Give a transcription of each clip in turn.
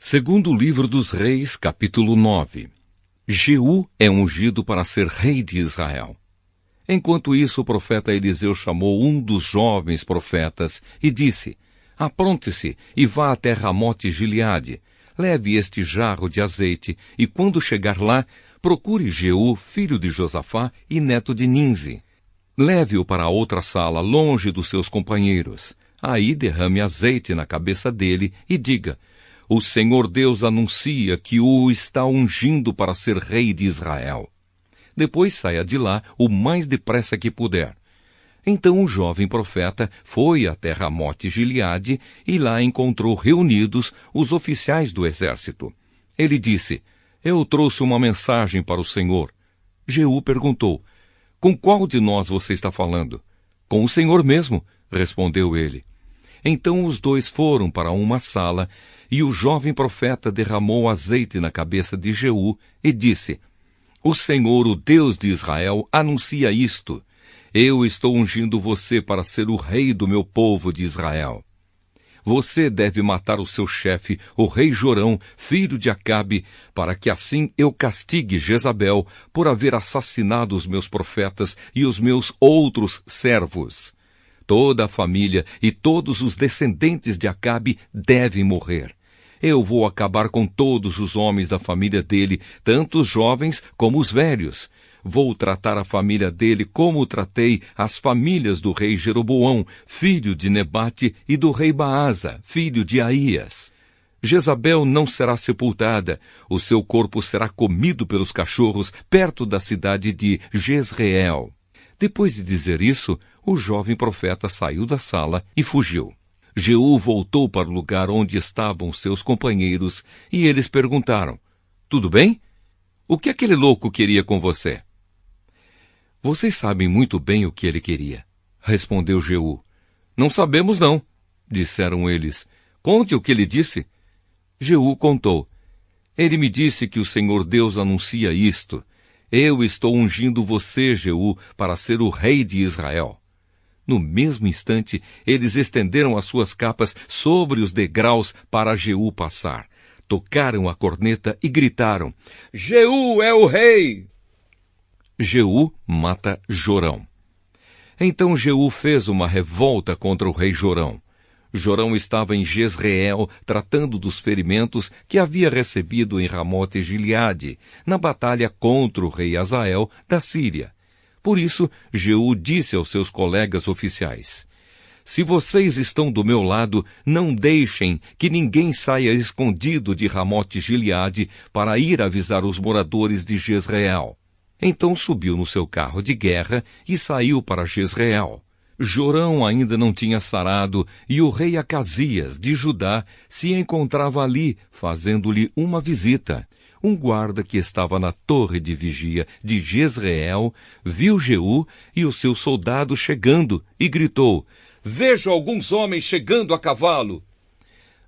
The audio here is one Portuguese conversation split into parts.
Segundo livro dos Reis, capítulo 9. Jeú é ungido para ser rei de Israel. Enquanto isso, o profeta Eliseu chamou um dos jovens profetas e disse: Apronte-se e vá até Ramote Gileade. Leve este jarro de azeite e, quando chegar lá, procure Jeú, filho de Josafá e neto de Ninzi. Leve-o para a outra sala, longe dos seus companheiros. Aí derrame azeite na cabeça dele e diga: O Senhor Deus anuncia que o está ungindo para ser rei de Israel. Depois saia de lá o mais depressa que puder. Então o jovem profeta foi até Ramote Gileade e lá encontrou reunidos os oficiais do exército. Ele disse: Eu trouxe uma mensagem para o Senhor. Jeú perguntou: Com qual de nós você está falando? Com o Senhor mesmo, respondeu ele. Então os dois foram para uma sala e o jovem profeta derramou azeite na cabeça de Jeú e disse: O Senhor, o Deus de Israel, anuncia isto: Eu estou ungindo você para ser o rei do meu povo de Israel. Você deve matar o seu chefe, o rei Jorão, filho de Acabe, para que assim eu castigue Jezabel por haver assassinado os meus profetas e os meus outros servos. Toda a família e todos os descendentes de Acabe devem morrer. Eu vou acabar com todos os homens da família dele, tanto os jovens como os velhos. Vou tratar a família dele como tratei as famílias do rei Jeroboão, filho de Nebate, e do rei Baasa, filho de Aías. Jezabel não será sepultada, o seu corpo será comido pelos cachorros perto da cidade de Jezreel. Depois de dizer isso, o jovem profeta saiu da sala e fugiu. Jeú voltou para o lugar onde estavam seus companheiros e eles perguntaram: Tudo bem? O que aquele louco queria com você? Vocês sabem muito bem o que ele queria, respondeu Jeú. Não sabemos não, disseram eles. Conte o que ele disse. Jeú contou. Ele me disse que o Senhor Deus anuncia isto: Eu estou ungindo você, Jeú, para ser o rei de Israel. No mesmo instante, eles estenderam as suas capas sobre os degraus para Jeú passar. Tocaram a corneta e gritaram: Jeú é o rei! Jeú mata Jorão. Então Jeú fez uma revolta contra o rei Jorão. Jorão estava em Jezreel tratando dos ferimentos que havia recebido em Ramote Gileade, na batalha contra o rei Hazael da Síria. Por isso, Jeú disse aos seus colegas oficiais: Se vocês estão do meu lado, não deixem que ninguém saia escondido de Ramote Gileade para ir avisar os moradores de Jezreel. Então subiu no seu carro de guerra e saiu para Jezreel. Jorão ainda não tinha sarado e o rei Acasias, de Judá, se encontrava ali, fazendo-lhe uma visita. Um guarda que estava na torre de vigia de Jezreel viu Jeú e os seus soldados chegando e gritou: Vejo alguns homens chegando a cavalo.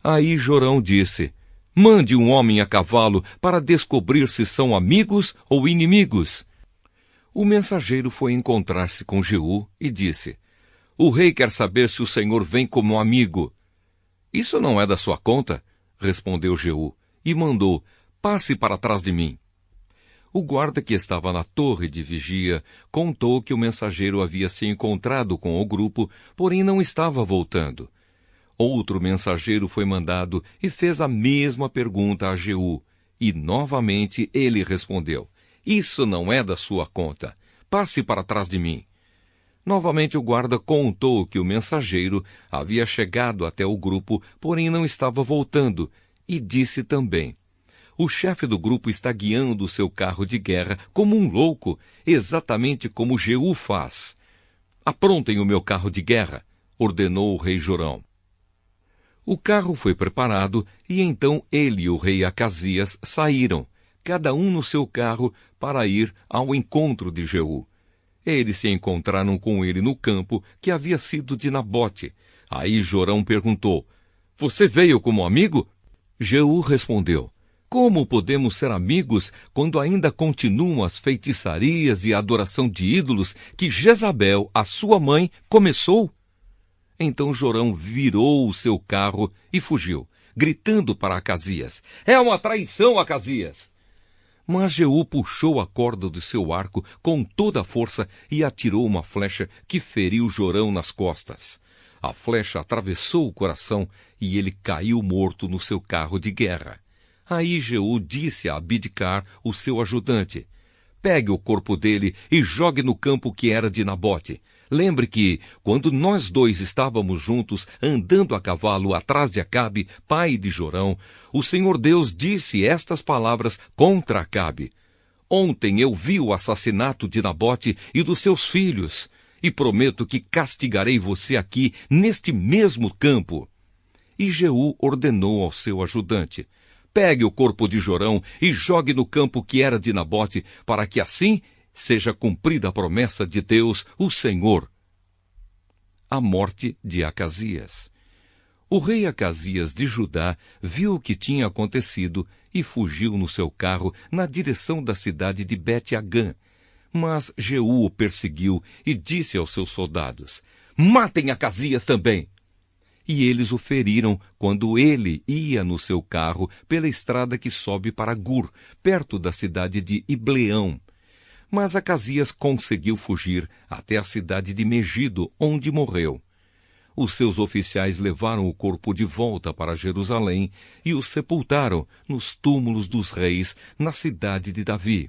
Aí Jorão disse: Mande um homem a cavalo para descobrir se são amigos ou inimigos. O mensageiro foi encontrar-se com Jeú e disse: O rei quer saber se o Senhor vem como amigo. Isso não é da sua conta, respondeu Jeú, e mandou: Passe para trás de mim. O guarda que estava na torre de vigia contou que o mensageiro havia se encontrado com o grupo, porém não estava voltando. Outro mensageiro foi mandado e fez a mesma pergunta a Jeú, e novamente ele respondeu: Isso não é da sua conta. Passe para trás de mim. Novamente o guarda contou que o mensageiro havia chegado até o grupo, porém não estava voltando, e disse também: O chefe do grupo está guiando o seu carro de guerra como um louco, exatamente como Jeú faz. Aprontem o meu carro de guerra, ordenou o rei Jorão. O carro foi preparado e então ele e o rei Acasias saíram, cada um no seu carro, para ir ao encontro de Jeú. Eles se encontraram com ele no campo que havia sido de Nabote. Aí Jorão perguntou: Você veio como amigo? Jeú respondeu: Como podemos ser amigos quando ainda continuam as feitiçarias e a adoração de ídolos que Jezabel, a sua mãe, começou? Então Jorão virou o seu carro e fugiu, gritando para Acasias: é uma traição, Acasias! Mas Jeú puxou a corda do seu arco com toda a força e atirou uma flecha que feriu Jorão nas costas. A flecha atravessou o coração e ele caiu morto no seu carro de guerra. Aí Jeú disse a Abidcar, o seu ajudante: pegue o corpo dele e jogue no campo que era de Nabote. Lembre que, quando nós dois estávamos juntos, andando a cavalo atrás de Acabe, pai de Jorão, o Senhor Deus disse estas palavras contra Acabe: ontem eu vi o assassinato de Nabote e dos seus filhos, e prometo que castigarei você aqui, neste mesmo campo. E Jeú ordenou ao seu ajudante: pegue o corpo de Jorão e jogue no campo que era de Nabote, para que assim seja cumprida a promessa de Deus, o Senhor. A morte de Acasias. O rei Acasias de Judá viu o que tinha acontecido e fugiu no seu carro na direção da cidade de Bet-Agã. Mas Jeú o perseguiu e disse aos seus soldados: matem Acasias também! E eles o feriram quando ele ia no seu carro pela estrada que sobe para Gur, perto da cidade de Ibleão. Mas Acasias conseguiu fugir até a cidade de Megido, onde morreu. Os seus oficiais levaram o corpo de volta para Jerusalém e o sepultaram nos túmulos dos reis, na cidade de Davi.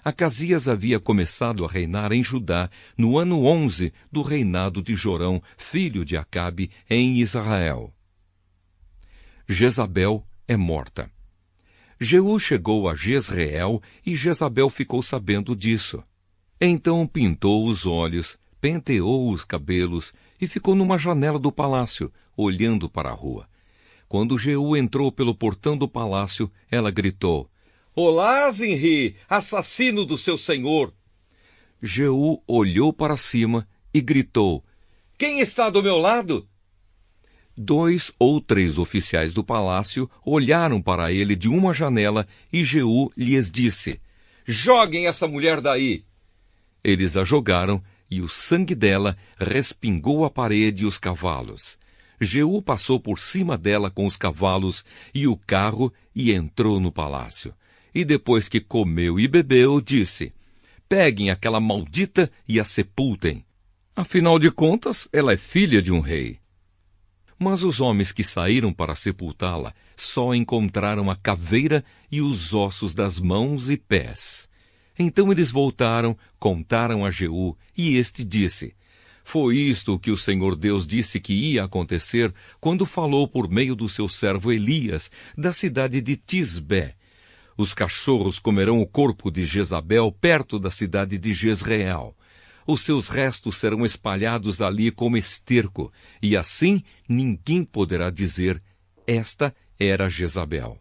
Acasias havia começado a reinar em Judá no ano 11 do reinado de Jorão, filho de Acabe, em Israel. Jezabel é morta. Jeú chegou a Jezreel e Jezabel ficou sabendo disso. Então pintou os olhos, penteou os cabelos e ficou numa janela do palácio, olhando para a rua. Quando Jeú entrou pelo portão do palácio, ela gritou: olá, Zinri, assassino do seu senhor! Jeú olhou para cima e gritou: quem está do meu lado? 2 ou 3 oficiais do palácio olharam para ele de uma janela e Jeú lhes disse: joguem essa mulher daí! Eles a jogaram e o sangue dela respingou a parede e os cavalos. Jeú passou por cima dela com os cavalos e o carro e entrou no palácio. E depois que comeu e bebeu, disse: peguem aquela maldita e a sepultem. Afinal de contas, ela é filha de um rei. Mas os homens que saíram para sepultá-la só encontraram a caveira e os ossos das mãos e pés. Então eles voltaram, contaram a Jeú, e este disse: foi isto o que o Senhor Deus disse que ia acontecer quando falou por meio do seu servo Elias, da cidade de Tisbé. Os cachorros comerão o corpo de Jezabel perto da cidade de Jezreel. Os seus restos serão espalhados ali como esterco, e assim ninguém poderá dizer: esta era Jezabel.